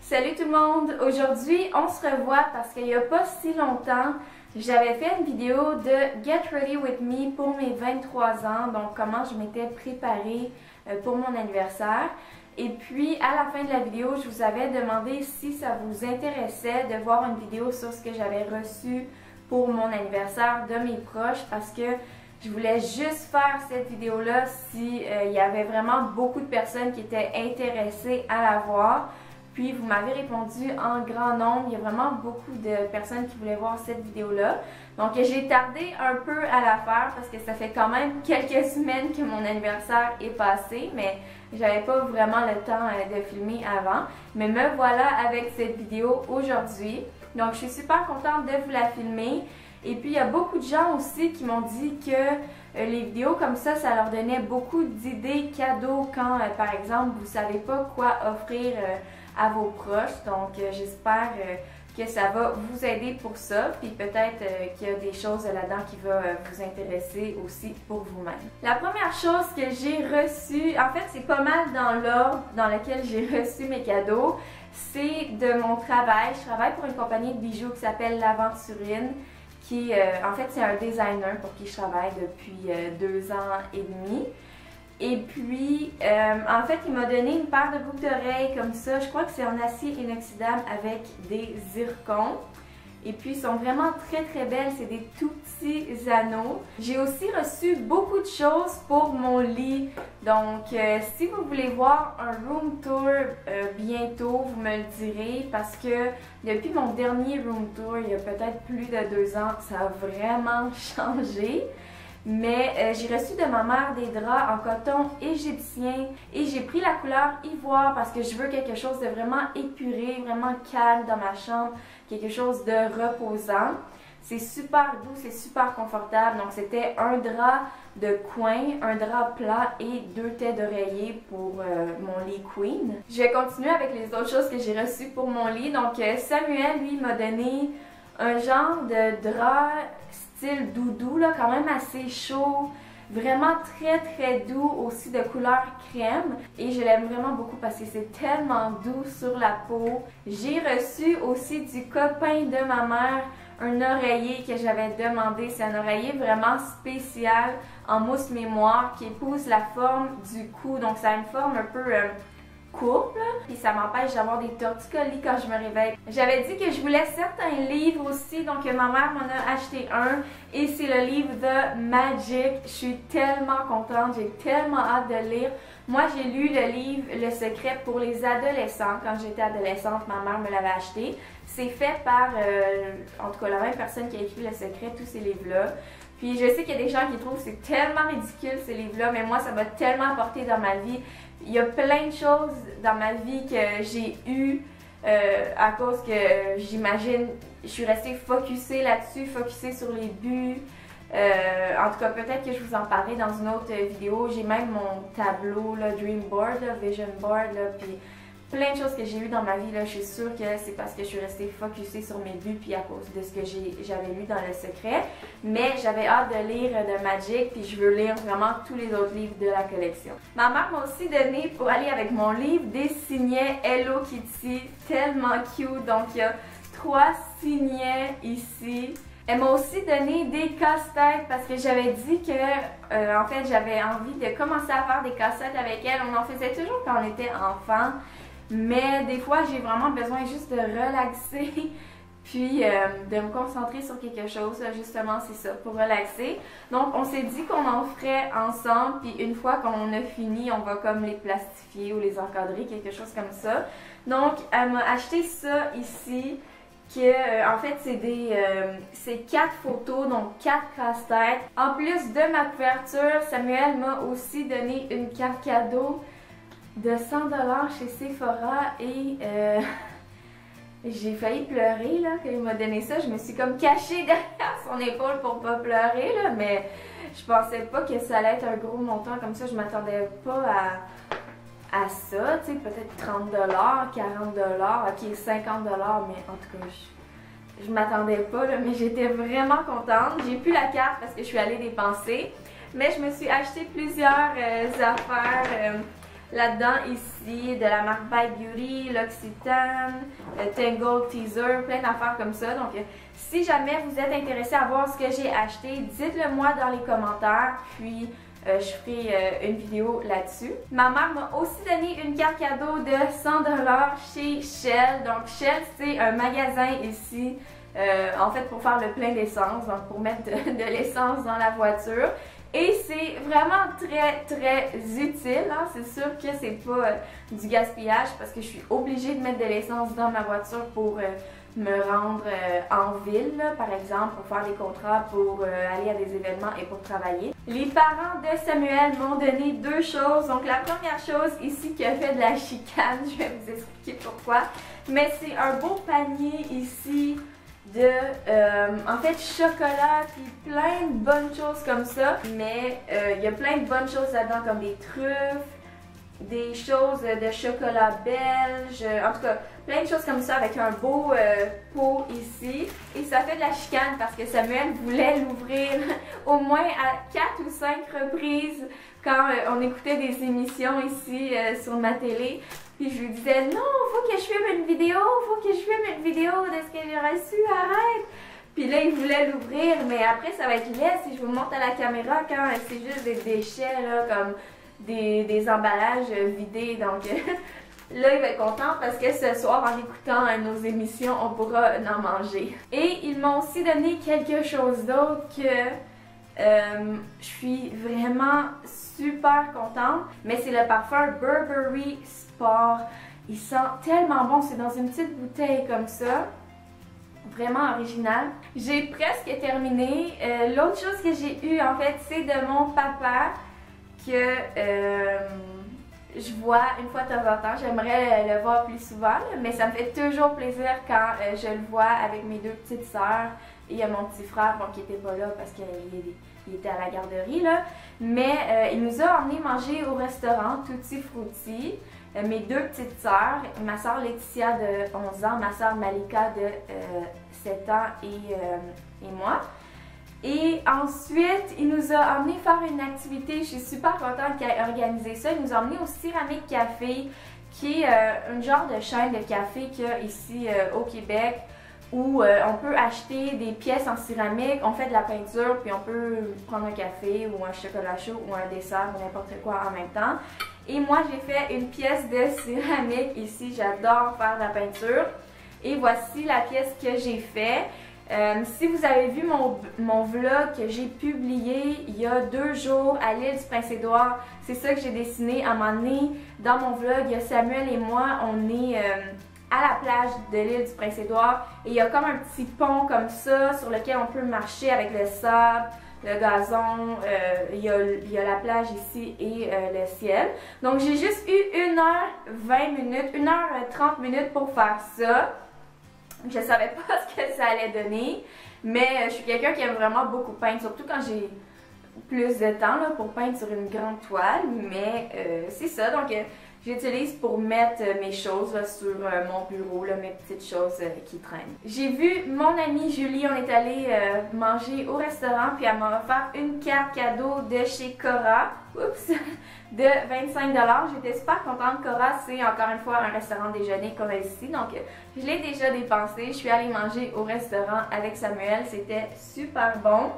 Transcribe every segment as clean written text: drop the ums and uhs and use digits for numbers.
Salut tout le monde! Aujourd'hui, on se revoit parce qu'il n'y a pas si longtemps, j'avais fait une vidéo de Get Ready With Me pour mes 23 ans, donc comment je m'étais préparée pour mon anniversaire. Et puis, à la fin de la vidéo, je vous avais demandé si ça vous intéressait de voir une vidéo sur ce que j'avais reçu pour mon anniversaire de mes proches parce que je voulais juste faire cette vidéo-là si il y avait vraiment beaucoup de personnes qui étaient intéressées à la voir. Puis vous m'avez répondu en grand nombre, il y a vraiment beaucoup de personnes qui voulaient voir cette vidéo-là. Donc j'ai tardé un peu à la faire parce que ça fait quand même quelques semaines que mon anniversaire est passé, mais j'avais pas vraiment le temps de filmer avant. Mais me voilà avec cette vidéo aujourd'hui. Donc je suis super contente de vous la filmer. Et puis il y a beaucoup de gens aussi qui m'ont dit que les vidéos comme ça leur donnait beaucoup d'idées cadeaux quand par exemple vous savez pas quoi offrir à vos proches. Donc j'espère que ça va vous aider pour ça. Puis peut-être qu'il y a des choses là-dedans qui vont vous intéresser aussi pour vous-même. La première chose que j'ai reçue, en fait c'est pas mal dans l'ordre dans lequel j'ai reçu mes cadeaux, c'est de mon travail. Je travaille pour une compagnie de bijoux qui s'appelle L'Aventurine. Qui, en fait, c'est un designer pour qui je travaille depuis 2 ans et demi. Et puis, en fait, il m'a donné une paire de boucles d'oreilles comme ça. Je crois que c'est en acier inoxydable avec des zircons. Et puis, ils sont vraiment très très belles. C'est des tout petits anneaux. J'ai aussi reçu beaucoup de choses pour mon lit. Donc, si vous voulez voir un room tour bientôt, vous me le direz. Parce que depuis mon dernier room tour, il y a peut-être plus de 2 ans, ça a vraiment changé. Mais j'ai reçu de ma mère des draps en coton égyptien et j'ai pris la couleur ivoire parce que je veux quelque chose de vraiment épuré, vraiment calme dans ma chambre, quelque chose de reposant. C'est super doux, c'est super confortable. Donc c'était un drap de coin, un drap plat et 2 têtes d'oreiller pour mon lit queen. Je vais continuer avec les autres choses que j'ai reçues pour mon lit. Donc Samuel, lui, m'a donné un genre de drap style doudou, là, quand même assez chaud, vraiment très très doux, aussi de couleur crème. Et je l'aime vraiment beaucoup parce que c'est tellement doux sur la peau. J'ai reçu aussi du copain de ma mère, un oreiller que j'avais demandé. C'est un oreiller vraiment spécial en mousse mémoire qui épouse la forme du cou. Donc ça a une forme un peu courbe, puis ça m'empêche d'avoir des torticolis quand je me réveille. J'avais dit que je voulais certains livres aussi, donc ma mère m'en a acheté un et c'est le livre de Magic. Je suis tellement contente, j'ai tellement hâte de lire. Moi j'ai lu le livre Le Secret pour les adolescents. Quand j'étais adolescente, ma mère me l'avait acheté. C'est fait par, en tout cas la même personne qui a écrit Le Secret, tous ces livres-là. Puis je sais qu'il y a des gens qui trouvent que c'est tellement ridicule ces livres-là, mais moi ça m'a tellement apporté dans ma vie. Il y a plein de choses dans ma vie que j'ai eues à cause que j'imagine, je suis restée focusée là-dessus, focusée sur les buts. En tout cas, peut-être que je vous en parlerai dans une autre vidéo. J'ai même mon tableau, là, Dream Board, là, Vision Board, là, puis plein de choses que j'ai eues dans ma vie, là, je suis sûre que c'est parce que je suis restée focusée sur mes buts puis à cause de ce que j'avais lu dans Le Secret. Mais j'avais hâte de lire de Magic puis je veux lire vraiment tous les autres livres de la collection. Ma mère m'a aussi donné, pour aller avec mon livre, des signets Hello Kitty, tellement cute. Donc il y a 3 signets ici. Elle m'a aussi donné des casse-têtes parce que j'avais dit que, en fait, j'avais envie de commencer à faire des casse-têtes avec elle. On en faisait toujours quand on était enfant. Mais des fois, j'ai vraiment besoin juste de relaxer, puis de me concentrer sur quelque chose. Justement, c'est ça, pour relaxer. Donc, on s'est dit qu'on en ferait ensemble, puis une fois qu'on a fini, on va comme les plastifier ou les encadrer, quelque chose comme ça. Donc, elle m'a acheté ça ici, que en fait, c'est 4 photos, donc 4 casse-têtes. En plus de ma couverture, Samuel m'a aussi donné une carte cadeau de 100 $ chez Sephora et j'ai failli pleurer là quand il m'a donné ça. Je me suis comme cachée derrière son épaule pour pas pleurer là, mais je pensais pas que ça allait être un gros montant comme ça. Je m'attendais pas à ça, tu sais, peut-être 30 $, 40 $, ok 50 $, mais en tout cas je m'attendais pas là, mais j'étais vraiment contente. J'ai plus la carte parce que je suis allée dépenser, mais je me suis acheté plusieurs affaires là-dedans ici, de la marque By Beauty, L'Occitane, Tangle Teaser, plein d'affaires comme ça. Donc, si jamais vous êtes intéressé à voir ce que j'ai acheté, dites-le moi dans les commentaires, puis je ferai une vidéo là-dessus. Ma mère m'a aussi donné une carte cadeau de 100$ chez Shell. Donc, Shell, c'est un magasin ici, en fait, pour faire le plein d'essence, donc pour mettre de l'essence dans la voiture. Et c'est vraiment très utile, hein? C'est sûr que c'est pas du gaspillage parce que je suis obligée de mettre de l'essence dans ma voiture pour me rendre en ville, là, par exemple, pour faire des contrats, pour aller à des événements et pour travailler. Les parents de Samuel m'ont donné deux choses. Donc la première chose ici qui a fait de la chicane, je vais vous expliquer pourquoi, mais c'est un beau panier ici de, en fait, chocolat, puis plein de bonnes choses comme ça. Mais il y a plein de bonnes choses là-dedans, comme des truffes, des choses de chocolat belge, en tout cas, plein de choses comme ça avec un beau pot ici. Et ça fait de la chicane parce que Samuel voulait l'ouvrir au moins à 4 ou 5 reprises quand on écoutait des émissions ici sur ma télé. Puis je lui disais, non, faut que je filme une vidéo, faut que je filme une vidéo de ce que j'ai reçu, arrête! Puis là, il voulait l'ouvrir, mais après, ça va être laid si je vous montre à la caméra quand c'est juste des déchets, là, comme des emballages vidés. Donc là, il va être content parce que ce soir, en écoutant nos émissions, on pourra en manger. Et ils m'ont aussi donné quelque chose d'autre que je suis vraiment super contente, mais c'est le parfum Burberry Sport. Il sent tellement bon, c'est dans une petite bouteille comme ça, vraiment original. J'ai presque terminé. L'autre chose que j'ai eue en fait, c'est de mon papa que je vois une fois de temps en temps. J'aimerais le voir plus souvent, là, mais ça me fait toujours plaisir quand je le vois avec mes deux petites sœurs. Et il y a mon petit frère, bon, qui n'était pas là parce qu'il était à la garderie, là. Mais il nous a emmenés manger au restaurant Tutti Frutti. Mes deux petites sœurs, ma sœur Laetitia de 11 ans, ma sœur Malika de 7 ans et moi. Et ensuite, il nous a emmenés faire une activité. Je suis super contente qu'il ait organisé ça. Il nous a emmenés au Céramique Café, qui est un genre de chaîne de café qu'il y a ici au Québec, où on peut acheter des pièces en céramique, on fait de la peinture, puis on peut prendre un café ou un chocolat chaud ou un dessert ou n'importe quoi en même temps. Et moi, j'ai fait une pièce de céramique ici. J'adore faire de la peinture. Et voici la pièce que j'ai faite. Si vous avez vu mon vlog que j'ai publié il y a 2 jours à l'île du Prince-Édouard, c'est ça que j'ai dessiné à un moment donné. Dans mon vlog, il y a Samuel et moi, on est à la plage de l'île du Prince-Édouard et il y a comme un petit pont comme ça sur lequel on peut marcher avec le sable, le gazon, il y a la plage ici et le ciel. Donc j'ai juste eu 1h20 minutes, 1h30 pour faire ça. Je ne savais pas ce que ça allait donner, mais je suis quelqu'un qui aime vraiment beaucoup peindre, surtout quand j'ai plus de temps là, pour peindre sur une grande toile, mais c'est ça, donc j'utilise pour mettre mes choses là, sur mon bureau, là, mes petites choses qui traînent. J'ai vu mon amie Julie, on est allé manger au restaurant, puis elle m'a offert une carte cadeau de chez Cora, oups, de 25$. J'étais super contente. Cora, c'est encore une fois un restaurant déjeuner qu'on a ici, donc je l'ai déjà dépensé. Je suis allée manger au restaurant avec Samuel, c'était super bon.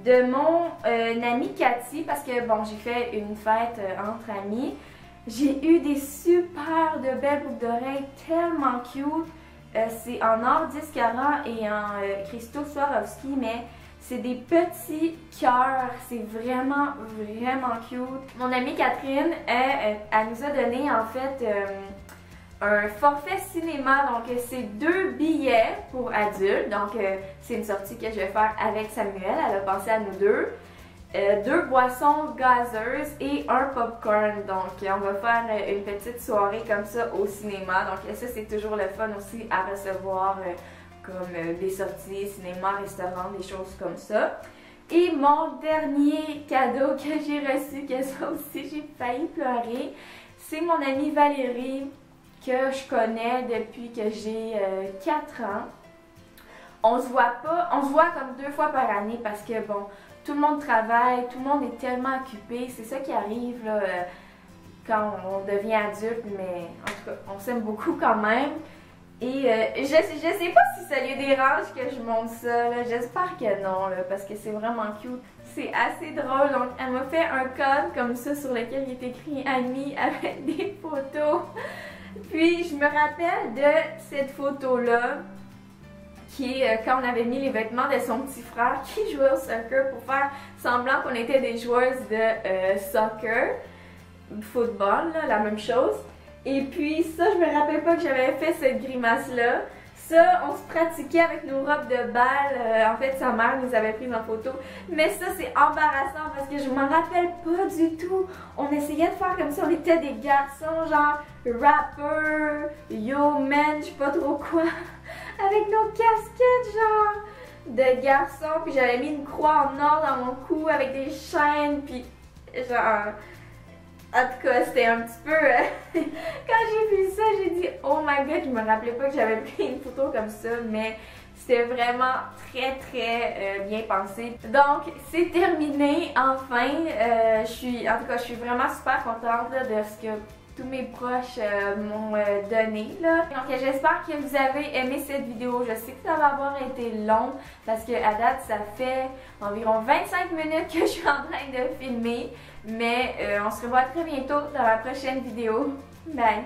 De mon amie Cathy, parce que bon, j'ai fait une fête entre amis. J'ai eu des super de belles boucles d'oreilles, tellement cute. C'est en or 10 carats et en cristaux Swarovski, mais c'est des petits cœurs. C'est vraiment cute. Mon amie Catherine, elle nous a donné en fait un forfait cinéma. Donc c'est 2 billets pour adultes. Donc c'est une sortie que je vais faire avec Samuel. Elle a pensé à nous deux. 2 boissons gazeuses et un popcorn. Donc on va faire une petite soirée comme ça au cinéma. Donc ça c'est toujours le fun aussi à recevoir comme des sorties, cinéma, restaurant, des choses comme ça. Et mon dernier cadeau que j'ai reçu, que ça aussi j'ai failli pleurer, c'est mon amie Valérie que je connais depuis que j'ai 4 ans. On se voit pas, on se voit comme 2 fois par année parce que bon, tout le monde travaille, tout le monde est tellement occupé, c'est ça qui arrive là, quand on devient adulte, mais en tout cas, on s'aime beaucoup quand même. Et je sais pas si ça lui dérange que je monte ça, j'espère que non, là, parce que c'est vraiment cute. C'est assez drôle, donc elle m'a fait un code comme ça sur lequel il est écrit Annie avec des photos. Puis je me rappelle de cette photo-là, qui est quand on avait mis les vêtements de son petit frère qui jouait au soccer pour faire semblant qu'on était des joueuses de soccer, football, là, la même chose. Et puis ça, je me rappelle pas que j'avais fait cette grimace-là. Ça, on se pratiquait avec nos robes de bal. En fait, sa mère nous avait pris en photo. Mais ça, c'est embarrassant parce que je m'en rappelle pas du tout. On essayait de faire comme si on était des garçons, genre rapper, yo man, je sais pas trop quoi. Avec nos casquettes, genre de garçons. Puis j'avais mis une croix en or dans mon cou avec des chaînes. Puis genre... En tout cas, c'était un petit peu... Quand j'ai vu ça, j'ai dit « Oh my god », je me rappelais pas que j'avais pris une photo comme ça, mais c'était vraiment très bien pensé. Donc, c'est terminé, enfin. En tout cas, je suis vraiment super contente là, de ce que tous mes proches m'ont donné, là. Donc, j'espère que vous avez aimé cette vidéo. Je sais que ça va avoir été long parce que à date, ça fait environ 25 minutes que je suis en train de filmer. Mais on se revoit très bientôt dans la prochaine vidéo. Bye!